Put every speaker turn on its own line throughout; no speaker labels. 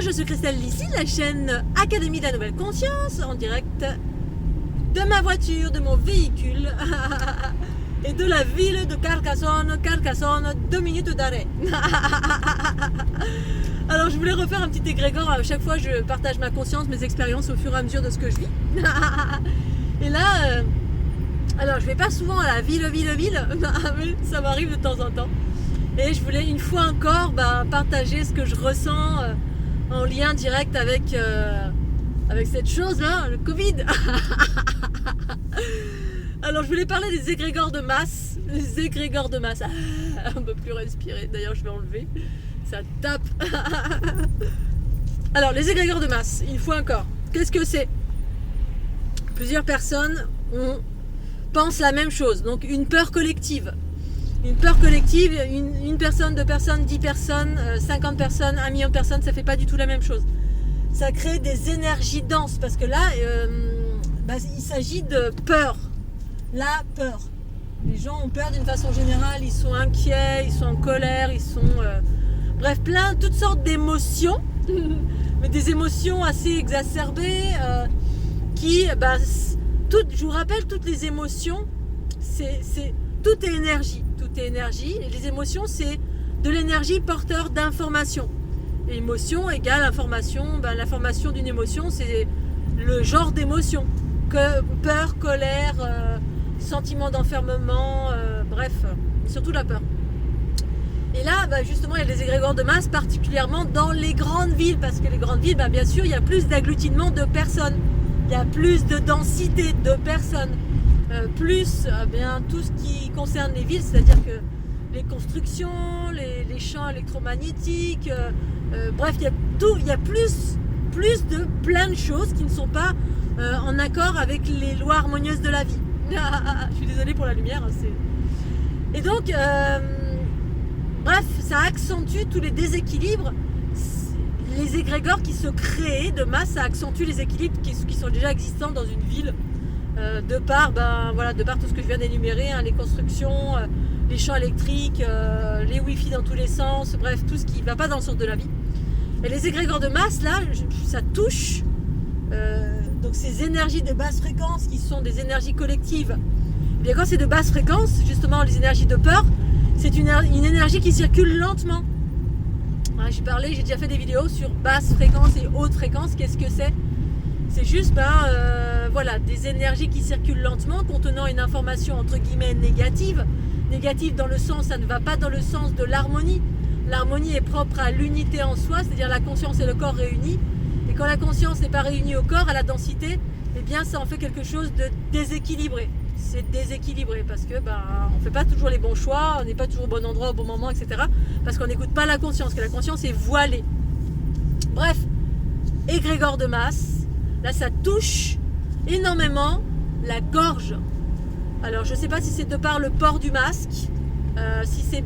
je suis Christelle Lissy, de la chaîne Académie de la Nouvelle Conscience, en direct de ma voiture, de mon véhicule et de la ville de Carcassonne, 2 minutes d'arrêt. Alors je voulais refaire un petit égrégore, à chaque fois je partage ma conscience, mes expériences au fur et à mesure de ce que je vis. Et là, alors je vais pas souvent à la ville, mais ça m'arrive de temps en temps. Et je voulais une fois encore partager ce que je ressens en lien direct avec cette chose-là, le Covid. Alors je voulais parler des égrégores de masse. Les égrégores de masse. On ne peut plus respirer, d'ailleurs je vais enlever. Ça tape. Alors les égrégores de masse, une fois encore. Qu'est-ce que c'est? Plusieurs personnes pensent la même chose. Donc une peur collective. Une peur collective, une personne, 2 personnes, 10 personnes, 50 personnes, 1 million de personnes, ça fait pas du tout la même chose. Ça crée des énergies denses parce que là, il s'agit de peur. La peur. Les gens ont peur d'une façon générale, ils sont inquiets, ils sont en colère, ils sont... bref, toutes sortes d'émotions, mais des émotions assez exacerbées je vous rappelle, toutes les émotions, tout est énergie. Tout est énergie. Et les émotions, c'est de l'énergie porteur d'information. Émotion égale information. L'information d'une émotion, c'est le genre d'émotion. Peur, colère, sentiment d'enfermement, bref, surtout la peur. Et là, justement, il y a des égrégores de masse, particulièrement dans les grandes villes. Parce que les grandes villes, bien sûr, il y a plus d'agglutinement de personnes. Il y a plus de densité de personnes. Tout ce qui concerne les villes, c'est-à-dire que les constructions, les champs électromagnétiques, bref, il y a plus de plein de choses qui ne sont pas en accord avec les lois harmonieuses de la vie. Je suis désolée pour la lumière. Et donc, bref, ça accentue tous les déséquilibres. Les égrégores qui se créent de masse, ça accentue les équilibres qui sont déjà existants dans une ville. De par tout ce que je viens d'énumérer, les constructions, les champs électriques, les wifi dans tous les sens, bref, tout ce qui ne va pas dans le sens de la vie. Et les égrégores de masse, là, ça touche donc ces énergies de basse fréquence qui sont des énergies collectives. Et bien quand c'est de basse fréquence, justement les énergies de peur, c'est une énergie qui circule lentement. J'ai déjà fait des vidéos sur basse fréquence et haute fréquence, qu'est-ce que c'est? C'est juste des énergies qui circulent lentement contenant une information entre guillemets négative. Négative dans le sens, ça ne va pas dans le sens de l'harmonie. L'harmonie est propre à l'unité en soi, c'est-à-dire la conscience et le corps réunis. Et quand la conscience n'est pas réunie au corps, à la densité, eh bien ça en fait quelque chose de déséquilibré. C'est déséquilibré parce que on ne fait pas toujours les bons choix, on n'est pas toujours au bon endroit au bon moment, etc. Parce qu'on n'écoute pas la conscience, que la conscience est voilée. Bref, égrégore de masse. Là, ça touche énormément la gorge. Alors, je ne sais pas si c'est de par le port du masque, si c'est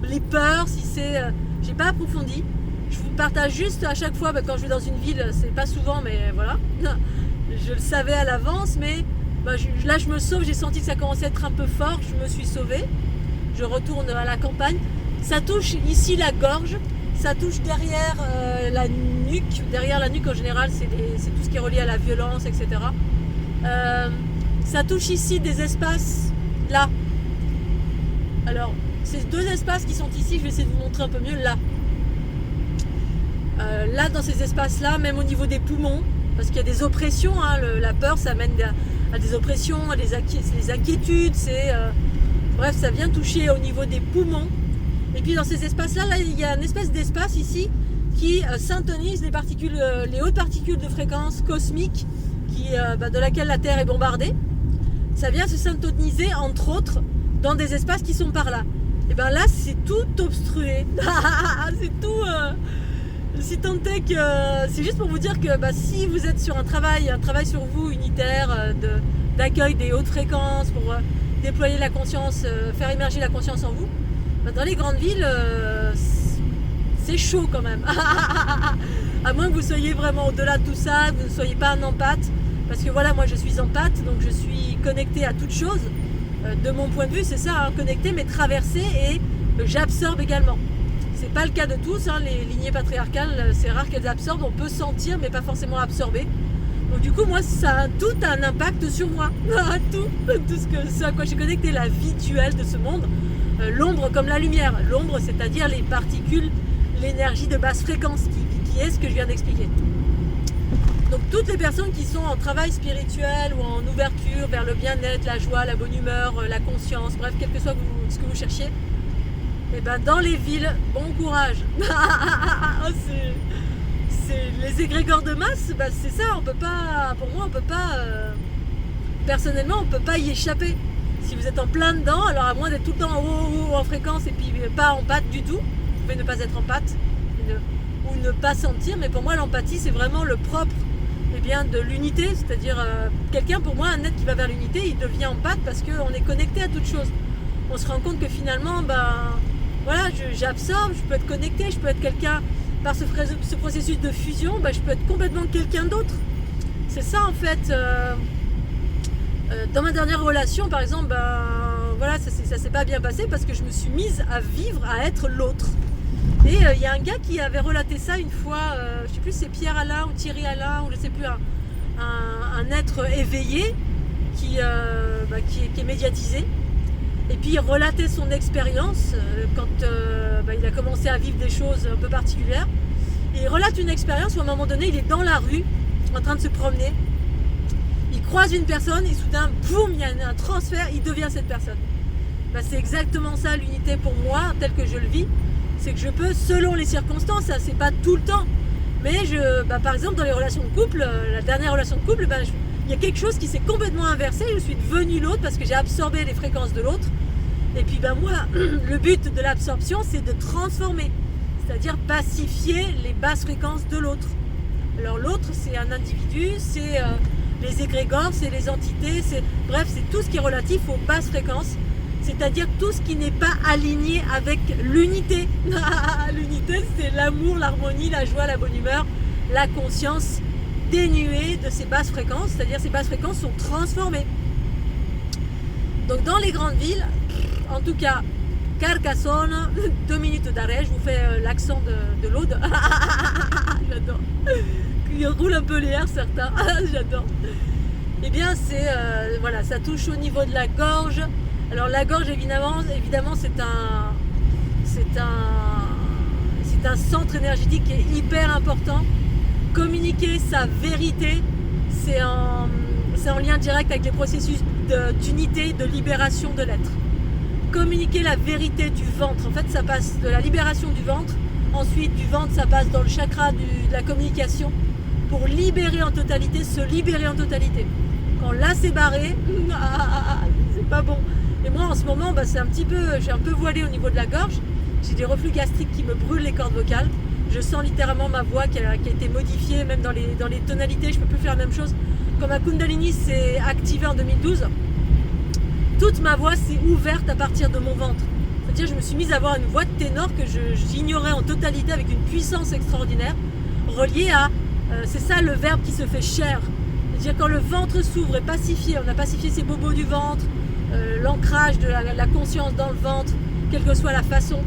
les peurs, si c'est... j'ai pas approfondi. Je vous partage juste à chaque fois, quand je vais dans une ville, c'est pas souvent, mais voilà. Je le savais à l'avance, mais là, je me sauve. J'ai senti que ça commençait à être un peu fort. Je me suis sauvée. Je retourne à la campagne. Ça touche ici la gorge. Ça touche derrière la nuque. Derrière la nuque, en général, c'est tout ce qui est relié à la violence, etc. Ça touche ici des espaces, là. Alors, ces 2 espaces qui sont ici, je vais essayer de vous montrer un peu mieux, là. Là, dans ces espaces-là, même au niveau des poumons, parce qu'il y a des oppressions, la peur, ça mène à des oppressions, à des inquiétudes, bref, ça vient toucher au niveau des poumons. Et puis dans ces espaces-là, il y a une espèce d'espace ici qui syntonise les hautes particules de fréquence cosmique de laquelle la Terre est bombardée. Ça vient se syntoniser, entre autres, dans des espaces qui sont par là. Et bien là, c'est tout obstrué. C'est tout... si tant est que... c'est juste pour vous dire que si vous êtes sur un travail sur vous unitaire, d'accueil des hautes fréquences, pour déployer la conscience, faire émerger la conscience en vous, dans les grandes villes, c'est chaud quand même. À moins que vous soyez vraiment au-delà de tout ça, que vous ne soyez pas un empathe. Parce que voilà, moi je suis empathe, donc je suis connectée à toute chose. De mon point de vue, c'est ça, connectée mais traversée, et j'absorbe également. C'est pas le cas de tous, hein. Les lignées patriarcales, c'est rare qu'elles absorbent. On peut sentir, mais pas forcément absorber. Donc du coup, moi, ça a tout un impact sur moi. tout ce à quoi je suis connectée, la vie duelle de ce monde. L'ombre comme la lumière. L'ombre, c'est-à-dire les particules, l'énergie de basse fréquence, qui est ce que je viens d'expliquer. Donc toutes les personnes qui sont en travail spirituel ou en ouverture vers le bien-être, la joie, la bonne humeur, la conscience, bref, quel que soit ce que vous cherchez, et ben dans les villes, bon courage. C'est les égrégores de masse, ben c'est ça, on peut pas, pour moi on peut pas, personnellement on peut pas y échapper. Si vous êtes en plein dedans, alors à moins d'être tout le temps en haut en fréquence et puis pas en pâte du tout, vous pouvez ne pas être en pâte ou ne pas sentir, mais pour moi l'empathie c'est vraiment le propre de l'unité, c'est-à-dire quelqu'un, pour moi, un être qui va vers l'unité, il devient empathe parce qu'on est connecté à toute chose. On se rend compte que finalement, voilà, j'absorbe, je peux être connecté, je peux être quelqu'un, par ce processus de fusion, je peux être complètement quelqu'un d'autre. C'est ça en fait. Dans ma dernière relation, par exemple, voilà, ça s'est pas bien passé parce que je me suis mise à vivre, à être l'autre. Et il y a un gars qui avait relaté ça une fois, je sais plus si c'est Pierre Alain ou Thierry Alain, ou je sais plus, un être éveillé qui est médiatisé. Et puis il relatait son expérience quand il a commencé à vivre des choses un peu particulières. Et il relate une expérience où à un moment donné, il est dans la rue, en train de se promener. Il croise une personne et soudain, boum, il y a un transfert, il devient cette personne. C'est exactement ça l'unité pour moi, telle que je le vis. C'est que je peux, selon les circonstances, ça c'est pas tout le temps, mais par exemple dans les relations de couple, la dernière relation de couple, il y a quelque chose qui s'est complètement inversé, je suis devenue l'autre parce que j'ai absorbé les fréquences de l'autre, et puis moi, le but de l'absorption c'est de transformer, c'est-à-dire pacifier les basses fréquences de l'autre. Alors l'autre c'est un individu, c'est les égrégores, c'est les entités, bref c'est tout ce qui est relatif aux basses fréquences. C'est-à-dire tout ce qui n'est pas aligné avec l'unité. L'unité, c'est l'amour, l'harmonie, la joie, la bonne humeur, la conscience dénuée de ces basses fréquences. C'est-à-dire ces basses fréquences sont transformées. Donc dans les grandes villes, en tout cas, Carcassonne, 2 minutes d'arrêt, je vous fais l'accent de l'Aude. J'adore. Il roule un peu les airs, certains. J'adore. Eh bien, voilà, ça touche au niveau de la gorge. Alors la gorge, évidemment c'est un centre énergétique qui est hyper important. Communiquer sa vérité, c'est en lien direct avec les processus d'unité, de libération de l'être. Communiquer la vérité du ventre, en fait ça passe de la libération du ventre, ensuite du ventre ça passe dans le chakra de la communication pour libérer en totalité, se libérer en totalité. Quand là c'est barré, c'est pas bon. Et moi en ce moment, je suis un peu voilée au niveau de la gorge. J'ai des reflux gastriques qui me brûlent les cordes vocales. Je sens littéralement ma voix qui a été modifiée, même dans les tonalités, je ne peux plus faire la même chose. Quand ma Kundalini s'est activée en 2012, toute ma voix s'est ouverte à partir de mon ventre. C'est-à-dire je me suis mise à avoir une voix de ténor que j'ignorais en totalité avec une puissance extraordinaire, reliée à, c'est ça le verbe qui se fait chair. C'est-à-dire quand le ventre s'ouvre et pacifié, on a pacifié ses bobos du ventre, l'ancrage de la conscience dans le ventre, quelle que soit la façon.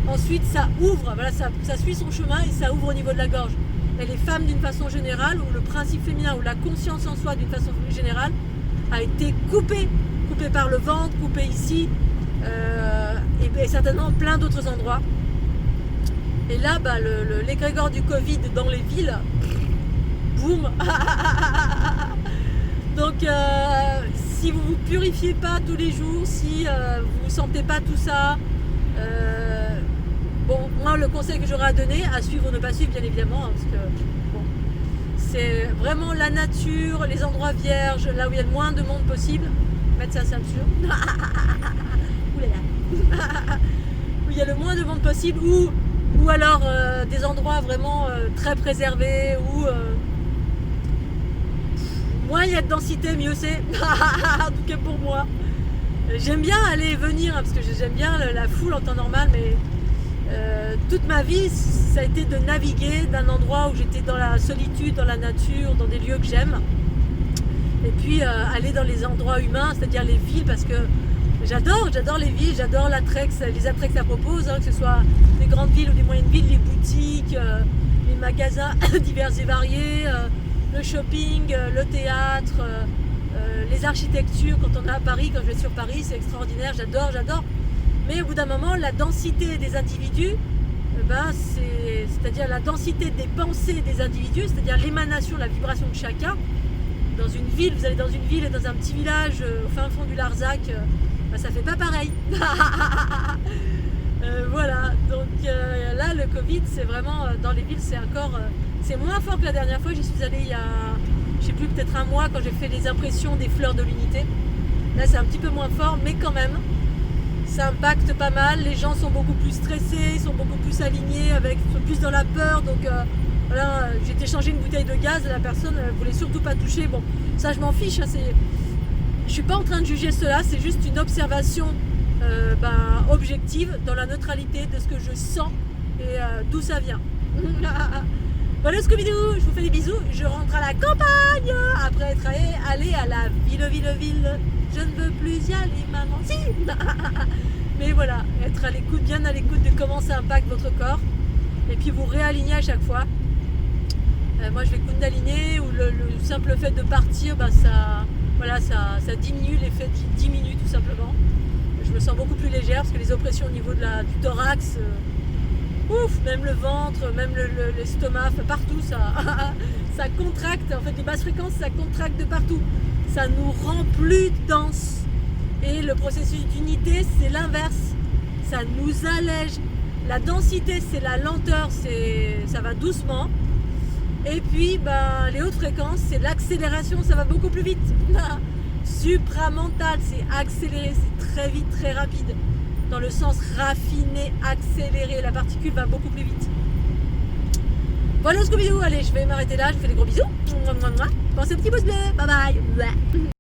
Ensuite, ça ouvre, voilà, ça suit son chemin et ça ouvre au niveau de la gorge. Et les femmes, d'une façon générale, ou le principe féminin, ou la conscience en soi, d'une façon générale, a été coupée par le ventre, coupée ici, et certainement plein d'autres endroits. Et là, l'égrégore du Covid dans les villes, boum. Donc, si vous ne vous purifiez pas tous les jours, si vous ne sentez pas tout ça, moi le conseil que j'aurais à donner, à suivre ou ne pas suivre bien évidemment, parce que c'est vraiment la nature, les endroits vierges, là où il y a le moins de monde possible, mettre sa ceinture, où il y a le moins de monde possible, ou alors des endroits vraiment très préservés, où moins il y a de densité, mieux c'est, en tout cas pour moi. J'aime bien aller et venir, parce que j'aime bien la foule en temps normal, mais toute ma vie, ça a été de naviguer d'un endroit où j'étais dans la solitude, dans la nature, dans des lieux que j'aime, et puis aller dans les endroits humains, c'est-à-dire les villes, parce que J'adore les villes, j'adore les attraits que ça propose, hein, que ce soit des grandes villes ou des moyennes villes, les boutiques, les magasins divers et variés, le shopping, le théâtre, les architectures. Quand on est à Paris, quand je vais sur Paris, c'est extraordinaire, j'adore. Mais au bout d'un moment, la densité des individus, c'est-à-dire la densité des pensées des individus, c'est-à-dire l'émanation, la vibration de chacun. Dans une ville, vous allez dans une ville et dans un petit village au fin fond du Larzac, ça fait pas pareil. Voilà, donc là le Covid, c'est vraiment dans les villes, c'est moins fort que la dernière fois. J'y suis allée il y a, je sais plus, peut-être un mois, quand j'ai fait les impressions des fleurs de l'unité. Là c'est un petit peu moins fort, mais quand même ça impacte pas mal. Les gens sont beaucoup plus stressés, sont beaucoup plus alignés, sont plus dans la peur. Donc voilà, j'ai été changer une bouteille de gaz, la personne ne voulait surtout pas toucher. Bon, ça je m'en fiche, hein, je suis pas en train de juger cela, c'est juste une observation objective, dans la neutralité de ce que je sens et d'où ça vient. Voilà Scooby-Doo, je vous fais des bisous, je rentre à la campagne après être allé à la ville. Je ne veux plus y aller, maman, si. Mais voilà, être à l'écoute, bien à l'écoute de comment ça impacte votre corps, et puis vous réalignez à chaque fois. Moi je vais Kundalini, où le simple fait de partir, ça diminue, l'effet diminue tout simplement. Je me sens beaucoup plus légère parce que les oppressions au niveau du thorax, même le ventre, même l'estomac, partout ça contracte. En fait, les basses fréquences, ça contracte de partout. Ça nous rend plus dense. Et le processus d'unité, c'est l'inverse. Ça nous allège. La densité, c'est la lenteur, ça va doucement. Et puis, les hautes fréquences, c'est l'accélération, ça va beaucoup plus vite. Supramental, c'est accéléré, c'est très vite, très rapide. Dans le sens raffiné, accéléré, la particule va beaucoup plus vite. Voilà Scooby-Doo, allez, je vais m'arrêter là, je vous fais des gros bisous. Pensez au petit pouce bleu, bye bye.